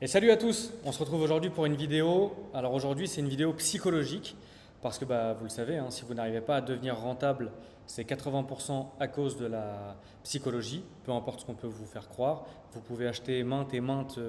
Et salut à tous, on se retrouve aujourd'hui pour une vidéo. Alors aujourd'hui c'est une vidéo psychologique parce que vous le savez, si vous n'arrivez pas à devenir rentable, c'est 80% à cause de la psychologie, peu importe ce qu'on peut vous faire croire. Vous pouvez acheter maintes et maintes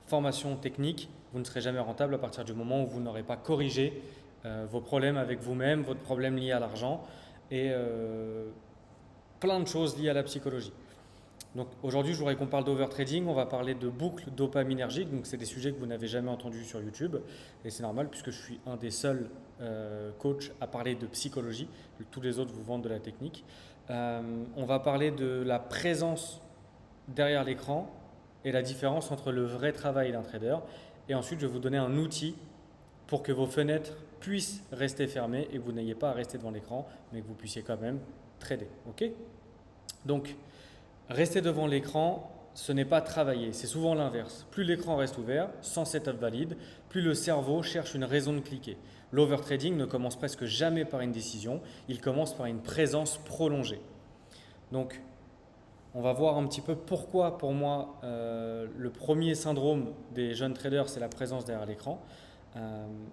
formations techniques, vous ne serez jamais rentable à partir du moment où vous n'aurez pas corrigé vos problèmes avec vous-même, votre problème lié à l'argent et plein de choses liées à la psychologie. Donc aujourd'hui, je voudrais qu'on parle d'overtrading, on va parler de boucles dopaminergiques, donc c'est des sujets que vous n'avez jamais entendus sur YouTube, et c'est normal puisque je suis un des seuls coachs à parler de psychologie, tous les autres vous vendent de la technique. On va parler de la présence derrière l'écran et la différence entre le vrai travail d'un trader, et ensuite je vais vous donner un outil pour que vos fenêtres puissent rester fermées et que vous n'ayez pas à rester devant l'écran, mais que vous puissiez quand même trader. Ok? Donc, rester devant l'écran, ce n'est pas travailler, c'est souvent l'inverse. Plus l'écran reste ouvert, sans setup valide, plus le cerveau cherche une raison de cliquer. L'overtrading ne commence presque jamais par une décision, il commence par une présence prolongée. Donc, on va voir un petit peu pourquoi, pour moi, le premier syndrome des jeunes traders, c'est la présence derrière l'écran.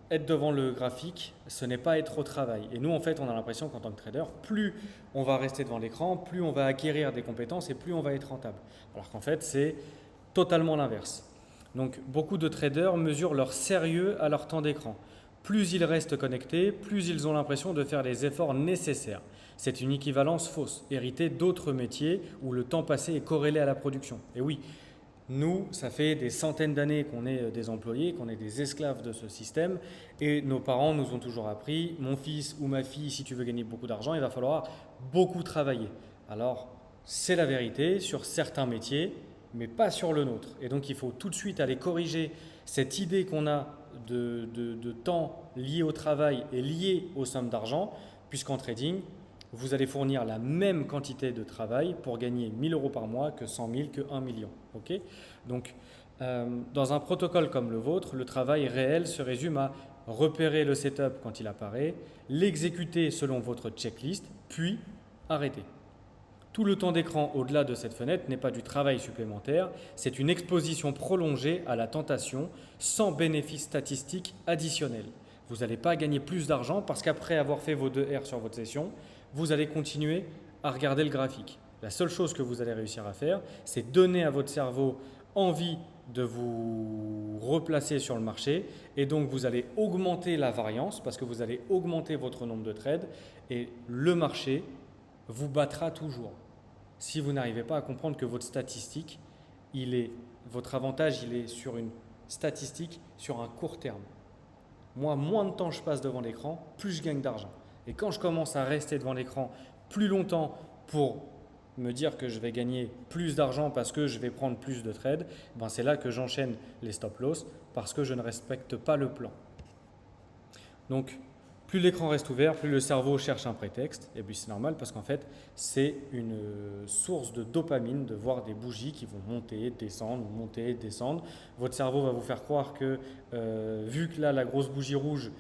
Être devant le graphique, ce n'est pas être au travail. Et nous, en fait, on a l'impression qu'en tant que trader, plus on va rester devant l'écran, plus on va acquérir des compétences et plus on va être rentable. Alors qu'en fait, c'est totalement l'inverse. Donc, beaucoup de traders mesurent leur sérieux à leur temps d'écran. Plus ils restent connectés, plus ils ont l'impression de faire les efforts nécessaires. C'est une équivalence fausse, héritée d'autres métiers où le temps passé est corrélé à la production. Et oui, nous, ça fait des centaines d'années qu'on est des employés, qu'on est des esclaves de ce système et nos parents nous ont toujours appris, mon fils ou ma fille, si tu veux gagner beaucoup d'argent, il va falloir beaucoup travailler. Alors, c'est la vérité sur certains métiers, mais pas sur le nôtre. Et donc, il faut tout de suite aller corriger cette idée qu'on a de temps lié au travail et lié aux sommes d'argent, puisqu'en trading, vous allez fournir la même quantité de travail pour gagner 1 000 € par mois que 100 000, que 1 million. Okay, donc, dans un protocole comme le vôtre, le travail réel se résume à repérer le setup quand il apparaît, l'exécuter selon votre checklist, puis arrêter. Tout le temps d'écran au-delà de cette fenêtre n'est pas du travail supplémentaire, c'est une exposition prolongée à la tentation sans bénéfice statistique additionnel. Vous n'allez pas gagner plus d'argent parce qu'après avoir fait vos 2 R sur votre session, vous allez continuer à regarder le graphique. La seule chose que vous allez réussir à faire, c'est donner à votre cerveau envie de vous replacer sur le marché et donc vous allez augmenter la variance parce que vous allez augmenter votre nombre de trades et le marché vous battra toujours. Si vous n'arrivez pas à comprendre que votre statistique, votre avantage, il est sur une statistique sur un court terme. Moi, moins de temps je passe devant l'écran, plus je gagne d'argent. Et quand je commence à rester devant l'écran plus longtemps pour me dire que je vais gagner plus d'argent parce que je vais prendre plus de trades, c'est là que j'enchaîne les stop-loss parce que je ne respecte pas le plan. Donc, plus l'écran reste ouvert, plus le cerveau cherche un prétexte. Et puis c'est normal parce qu'en fait, c'est une source de dopamine de voir des bougies qui vont monter, descendre. Votre cerveau va vous faire croire que vu que là, la grosse bougie rouge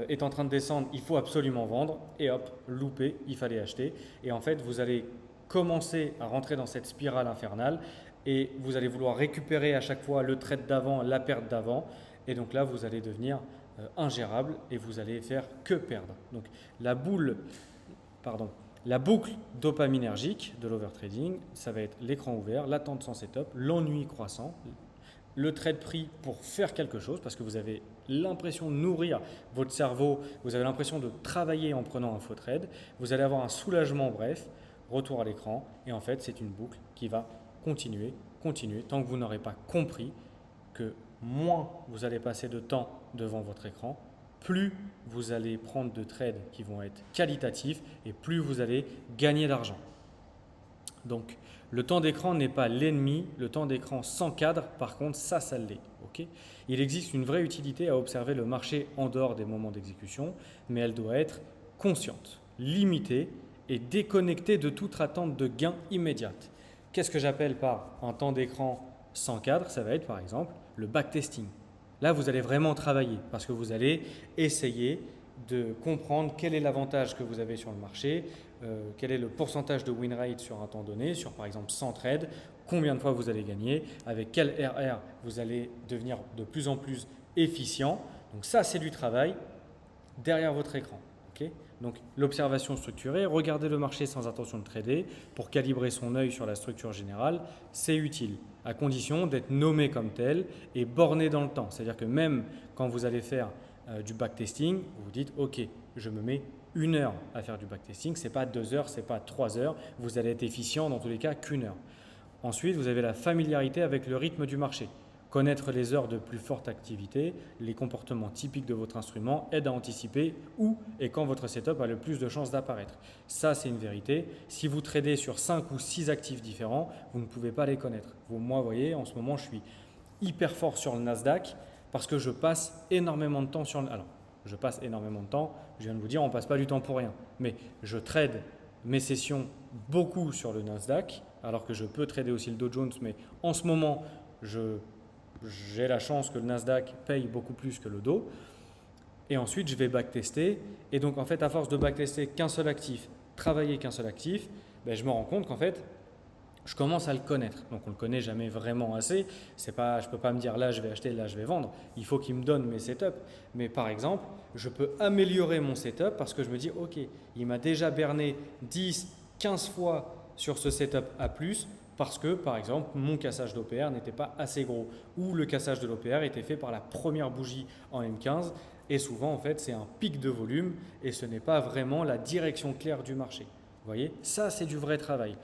est en train de descendre, il faut absolument vendre. Et hop, loupé, il fallait acheter. Et en fait, vous allez commencer à rentrer dans cette spirale infernale et vous allez vouloir récupérer à chaque fois le trade d'avant, la perte d'avant. Et donc là, vous allez devenir ingérable et vous allez faire que perdre. Donc la boucle dopaminergique de l'overtrading, ça va être l'écran ouvert, l'attente sans setup, l'ennui croissant, le trade pris pour faire quelque chose parce que vous avez l'impression de nourrir votre cerveau, vous avez l'impression de travailler en prenant un faux trade, vous allez avoir un soulagement, bref, retour à l'écran et en fait c'est une boucle qui va continuer tant que vous n'aurez pas compris que moins vous allez passer de temps devant votre écran, plus vous allez prendre de trades qui vont être qualitatifs et plus vous allez gagner d'argent. Donc, le temps d'écran n'est pas l'ennemi, le temps d'écran sans cadre, par contre, ça l'est. Okay, il existe une vraie utilité à observer le marché en dehors des moments d'exécution, mais elle doit être consciente, limitée et déconnectée de toute attente de gain immédiate. Qu'est-ce que j'appelle par un temps d'écran sans cadre? Ça va être par exemple le backtesting. Là, vous allez vraiment travailler parce que vous allez essayer de comprendre quel est l'avantage que vous avez sur le marché, quel est le pourcentage de win rate sur un temps donné, sur par exemple 100 trades, combien de fois vous allez gagner, avec quel RR vous allez devenir de plus en plus efficient. Donc ça, c'est du travail derrière votre écran. Okay. Donc l'observation structurée, regarder le marché sans intention de trader pour calibrer son œil sur la structure générale, c'est utile, à condition d'être nommé comme tel et borné dans le temps. C'est-à-dire que même quand vous allez faire du backtesting, vous vous dites ok, je me mets 1 heure à faire du backtesting, ce n'est pas 2 heures, ce n'est pas 3 heures, vous allez être efficient dans tous les cas qu'1 heure. Ensuite, vous avez la familiarité avec le rythme du marché. Connaître les heures de plus forte activité, les comportements typiques de votre instrument aide à anticiper où et quand votre setup a le plus de chances d'apparaître. Ça, c'est une vérité. Si vous tradez sur 5 ou 6 actifs différents, vous ne pouvez pas les connaître. Moi, vous voyez, en ce moment, je suis hyper fort sur le Nasdaq parce que je passe énormément de temps sur le... Alors, je passe énormément de temps, je viens de vous dire, on ne passe pas du temps pour rien. Mais je trade mes sessions beaucoup sur le Nasdaq, alors que je peux trader aussi le Dow Jones, mais en ce moment, j'ai la chance que le Nasdaq paye beaucoup plus que le Dow. Et ensuite, je vais backtester. Et donc, en fait, à force de backtester qu'un seul actif, travailler qu'un seul actif, je me rends compte qu'en fait, je commence à le connaître. Donc, on ne le connaît jamais vraiment assez. Je ne peux pas me dire là, je vais acheter, là, je vais vendre. Il faut qu'il me donne mes setups. Mais par exemple, je peux améliorer mon setup parce que je me dis, OK, il m'a déjà berné 10, 15 fois sur ce setup A+, parce que, par exemple, mon cassage d'OPR n'était pas assez gros ou le cassage de l'OPR était fait par la première bougie en M15 et souvent, en fait, c'est un pic de volume et ce n'est pas vraiment la direction claire du marché. Vous voyez, ça, c'est du vrai travail.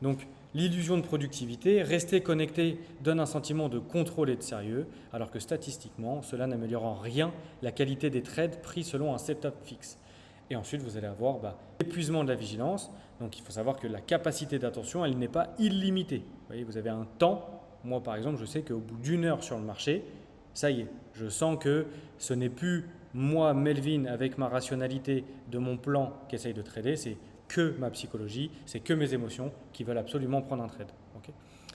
Donc, l'illusion de productivité, rester connecté donne un sentiment de contrôle et de sérieux, alors que statistiquement, cela n'améliore en rien la qualité des trades pris selon un setup fixe. Et ensuite, vous allez avoir l'épuisement de la vigilance. Donc, il faut savoir que la capacité d'attention, elle n'est pas illimitée. Vous voyez, vous avez un temps. Moi, par exemple, je sais qu'au bout d'1 heure sur le marché, ça y est, je sens que ce n'est plus moi, Melvin, avec ma rationalité de mon plan qui essaye de trader, c'est que ma psychologie, c'est que mes émotions qui veulent absolument prendre un trade. Okay.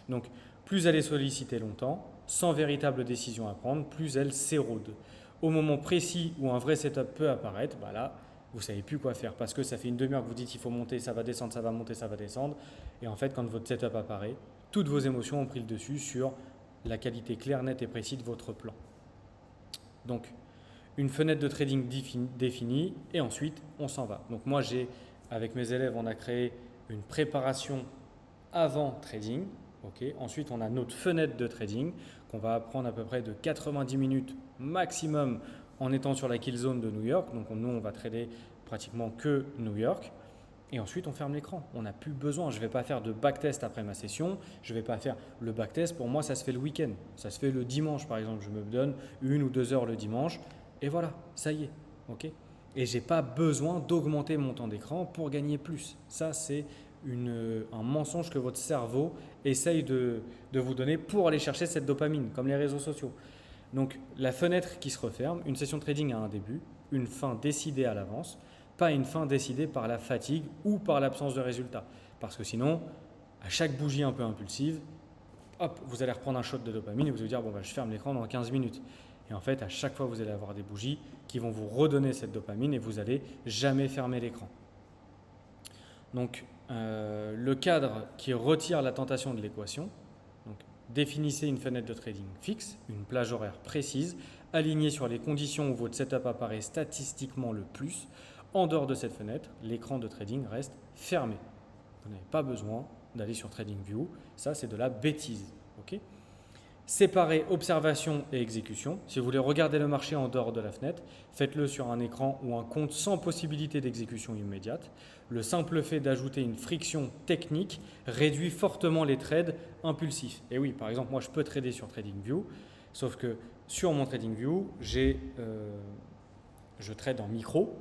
Donc, plus elle est sollicitée longtemps, sans véritable décision à prendre, plus elle s'érode. Au moment précis où un vrai setup peut apparaître, là, vous ne savez plus quoi faire parce que ça fait une demi-heure que vous dites qu'il faut monter, ça va descendre, ça va monter, ça va descendre. Et en fait, quand votre setup apparaît, toutes vos émotions ont pris le dessus sur la qualité claire, nette et précise de votre plan. Donc, une fenêtre de trading définie et ensuite, on s'en va. Donc moi, avec mes élèves, on a créé une préparation avant trading. Okay. Ensuite, on a notre fenêtre de trading qu'on va apprendre à peu près de 90 minutes maximum en étant sur la kill zone de New York. Donc nous, on va trader pratiquement que New York. Et ensuite, on ferme l'écran. On n'a plus besoin. Je ne vais pas faire de backtest après ma session. Je ne vais pas faire le backtest. Pour moi, ça se fait le week-end. Ça se fait le dimanche, par exemple. Je me donne 1 ou 2 heures le dimanche. Et voilà, ça y est. Okay. Et je n'ai pas besoin d'augmenter mon temps d'écran pour gagner plus. Ça, c'est un mensonge que votre cerveau essaye de vous donner pour aller chercher cette dopamine, comme les réseaux sociaux. Donc, la fenêtre qui se referme, une session de trading a un début, une fin décidée à l'avance, pas une fin décidée par la fatigue ou par l'absence de résultat. Parce que sinon, à chaque bougie un peu impulsive, hop, vous allez reprendre un shot de dopamine et vous allez dire je ferme l'écran dans 15 minutes. Et en fait, à chaque fois, vous allez avoir des bougies qui vont vous redonner cette dopamine et vous n'allez jamais fermer l'écran. Donc, le cadre qui retire la tentation de l'équation, définissez une fenêtre de trading fixe, une plage horaire précise, alignée sur les conditions où votre setup apparaît statistiquement le plus. En dehors de cette fenêtre, l'écran de trading reste fermé. Vous n'avez pas besoin d'aller sur TradingView, ça c'est de la bêtise. Okay. Séparez observation et exécution. Si vous voulez regarder le marché en dehors de la fenêtre, faites-le sur un écran ou un compte sans possibilité d'exécution immédiate. Le simple fait d'ajouter une friction technique réduit fortement les trades impulsifs. Et oui, par exemple, moi je peux trader sur TradingView, sauf que sur mon TradingView, je trade en micro,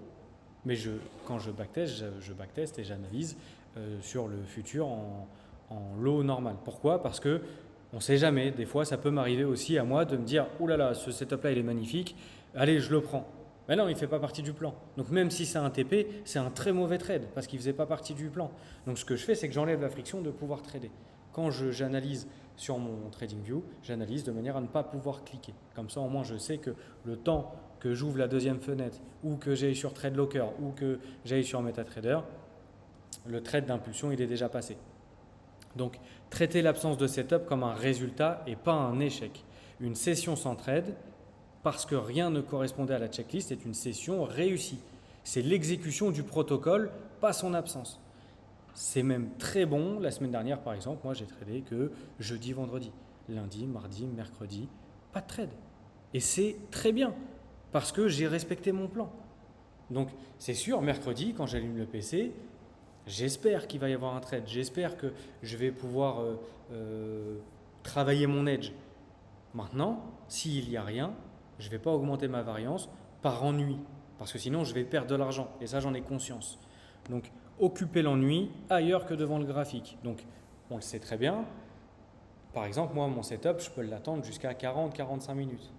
mais quand je backteste et j'analyse sur le futur en low normal. Pourquoi ? Parce que on ne sait jamais, des fois ça peut m'arriver aussi à moi de me dire « Oh là là, ce setup-là il est magnifique, allez je le prends ». Mais non, il ne fait pas partie du plan. Donc même si c'est un TP, c'est un très mauvais trade parce qu'il ne faisait pas partie du plan. Donc ce que je fais, c'est que j'enlève la friction de pouvoir trader. Quand j'analyse sur mon TradingView, j'analyse de manière à ne pas pouvoir cliquer. Comme ça, au moins, je sais que le temps que j'ouvre la deuxième fenêtre ou que j'aille sur TradeLocker ou que j'aille sur MetaTrader, le trade d'impulsion, il est déjà passé. Donc, traitez l'absence de setup comme un résultat et pas un échec. Une session sans trade, parce que rien ne correspondait à la checklist, est une session réussie. C'est l'exécution du protocole, pas son absence. C'est même très bon. La semaine dernière, par exemple, moi, j'ai tradé que jeudi, vendredi. Lundi, mardi, mercredi, pas de trade. Et c'est très bien, parce que j'ai respecté mon plan. Donc, c'est sûr, mercredi, quand j'allume le PC, j'espère qu'il va y avoir un trade. J'espère que je vais pouvoir travailler mon edge. Maintenant, s'il n'y a rien, je ne vais pas augmenter ma variance par ennui. Parce que sinon, je vais perdre de l'argent. Et ça, j'en ai conscience. Donc, occuper l'ennui ailleurs que devant le graphique. Donc, on le sait très bien. Par exemple, moi, mon setup, je peux l'attendre jusqu'à 40-45 minutes.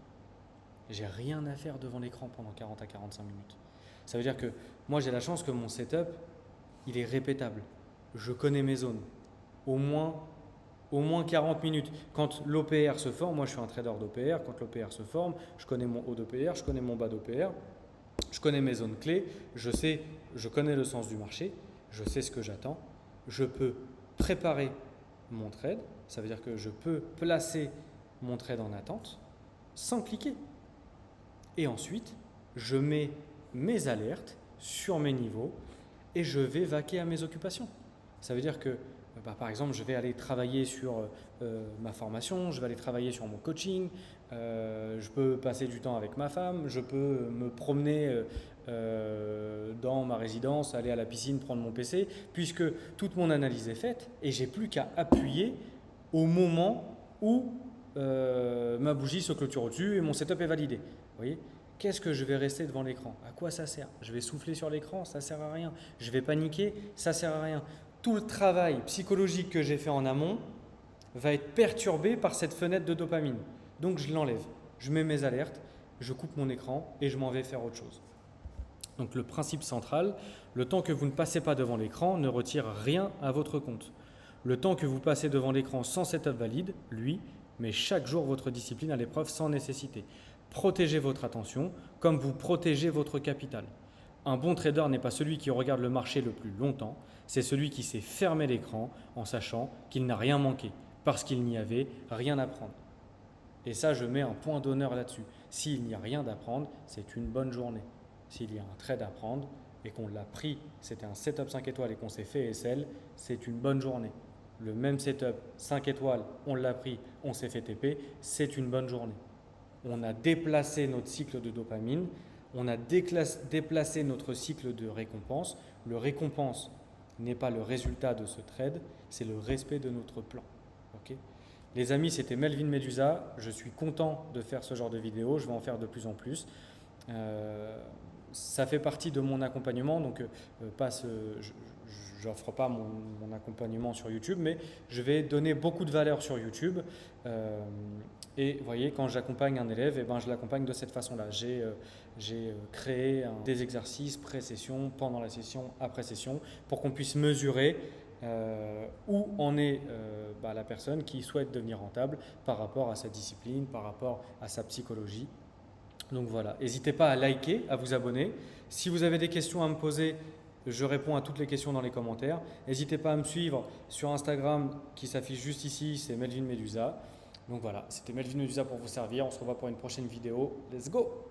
J'ai rien à faire devant l'écran pendant 40 à 45 minutes. Ça veut dire que moi, j'ai la chance que mon setup, il est répétable. Je connais mes zones. Au moins 40 minutes. Quand l'OPR se forme, moi je suis un trader d'OPR, quand l'OPR se forme, je connais mon haut d'OPR, je connais mon bas d'OPR, je connais mes zones clés, je connais le sens du marché, je sais ce que j'attends, je peux préparer mon trade, ça veut dire que je peux placer mon trade en attente sans cliquer. Et ensuite, je mets mes alertes sur mes niveaux et je vais vaquer à mes occupations. Ça veut dire que par exemple, je vais aller travailler sur ma formation, je vais aller travailler sur mon coaching, je peux passer du temps avec ma femme, je peux me promener dans ma résidence, aller à la piscine, prendre mon PC, puisque toute mon analyse est faite et j'ai plus qu'à appuyer au moment où ma bougie se clôture au-dessus et mon setup est validé. Vous voyez ? Qu'est-ce que je vais rester devant l'écran? À quoi ça sert? Je vais souffler sur l'écran, ça ne sert à rien. Je vais paniquer, ça ne sert à rien. Tout le travail psychologique que j'ai fait en amont va être perturbé par cette fenêtre de dopamine. Donc je l'enlève, je mets mes alertes, je coupe mon écran et je m'en vais faire autre chose. Donc le principe central, le temps que vous ne passez pas devant l'écran ne retire rien à votre compte. Le temps que vous passez devant l'écran sans setup valide, lui, met chaque jour votre discipline à l'épreuve sans nécessité. Protégez votre attention comme vous protégez votre capital. Un bon trader n'est pas celui qui regarde le marché le plus longtemps, c'est celui qui sait fermer l'écran en sachant qu'il n'a rien manqué, parce qu'il n'y avait rien à prendre. Et ça, je mets un point d'honneur là-dessus. S'il n'y a rien à prendre, c'est une bonne journée. S'il y a un trade à prendre et qu'on l'a pris, c'était un setup 5 étoiles et qu'on s'est fait SL, c'est une bonne journée. Le même setup 5 étoiles, on l'a pris, on s'est fait TP, c'est une bonne journée. On a déplacé notre cycle de dopamine, on a déplacé notre cycle de récompense. Le récompense n'est pas le résultat de ce trade, c'est le respect de notre plan. Okay ? Les amis, c'était Melvin Medusa. Je suis content de faire ce genre de vidéo, je vais en faire de plus en plus. Ça fait partie de mon accompagnement, donc je n'offre pas mon accompagnement sur YouTube, mais je vais donner beaucoup de valeur sur YouTube. Et vous voyez, quand j'accompagne un élève, je l'accompagne de cette façon-là. J'ai créé des exercices pré-session, pendant la session, après session, pour qu'on puisse mesurer où en est la personne qui souhaite devenir rentable par rapport à sa discipline, par rapport à sa psychologie. Donc voilà, n'hésitez pas à liker, à vous abonner. Si vous avez des questions à me poser, je réponds à toutes les questions dans les commentaires. N'hésitez pas à me suivre sur Instagram qui s'affiche juste ici, c'est Melvin Medusa. Donc voilà, c'était Melvin Medusa pour vous servir. On se revoit pour une prochaine vidéo. Let's go!